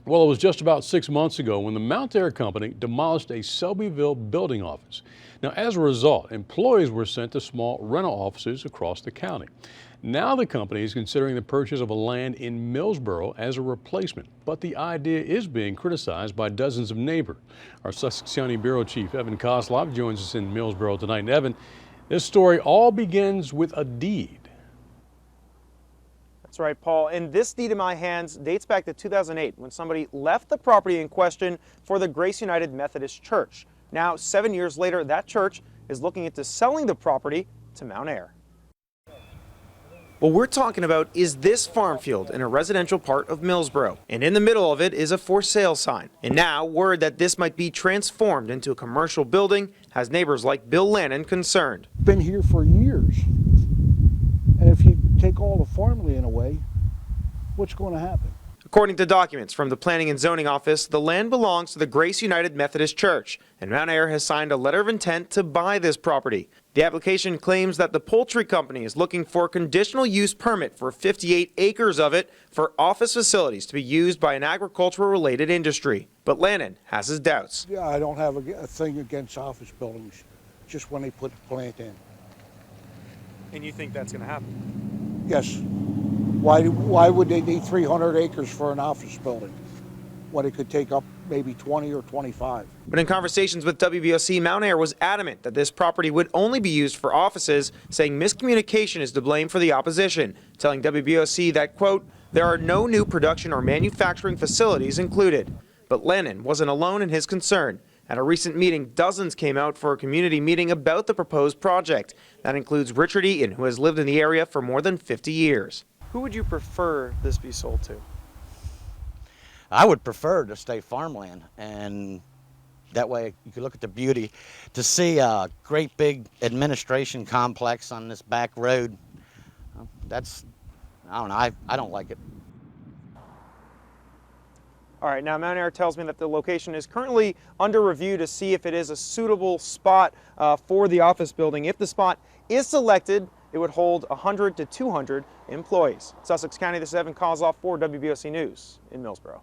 Well, it was just about 6 months ago when the Mountaire company demolished a Selbyville building office. Now, as a result, employees were sent to small rental offices across the county. Now the company is considering the purchase of a land in Millsboro as a replacement, but the idea is being criticized by dozens of neighbors. Our Sussex County Bureau Chief Evan Koslov joins us in Millsboro tonight. And Evan, this story all begins with a deed. That's right, Paul. And this deed in my hands dates back to 2008 when somebody left the property in question for the Grace United Methodist Church. Now, 7 years later, that church is looking into selling the property to Mountaire. What we're talking about is this farm field in a residential part of Millsboro. And in the middle of it is a for sale sign. And now, word that this might be transformed into a commercial building has neighbors like Bill Lannon concerned. Been here for years. And if you take all the farmland away, what's going to happen? According to documents from the Planning and Zoning Office, the land belongs to the Grace United Methodist Church, and Mountaire has signed a letter of intent to buy this property. The application claims that the poultry company is looking for a conditional use permit for 58 acres of it for office facilities to be used by an agricultural-related industry. But Lannon has his doubts. Yeah, I don't have a thing against office buildings, just when they put the plant in. And you think that's going to happen? Yes. Why would they need 300 acres for an office building when it could take up maybe 20 or 25? But in conversations with WBOC, Mountaire was adamant that this property would only be used for offices, saying miscommunication is to blame for the opposition, telling WBOC that, quote, there are no new production or manufacturing facilities included. But Lannon wasn't alone in his concern. At a recent meeting, dozens came out for a community meeting about the proposed project. That includes Richard Eaton, who has lived in the area for more than 50 years. Who would you prefer this be sold to? I would prefer to stay farmland, and that way you can look at the beauty. To see a great big administration complex on this back road, that's, I don't know, I don't like it. All right, now Mountaire tells me that the location is currently under review to see if it is a suitable spot for the office building. If the spot is selected, it would hold 100 to 200 employees. Sussex County, this is Evan Kozloff for WBOC News in Millsboro.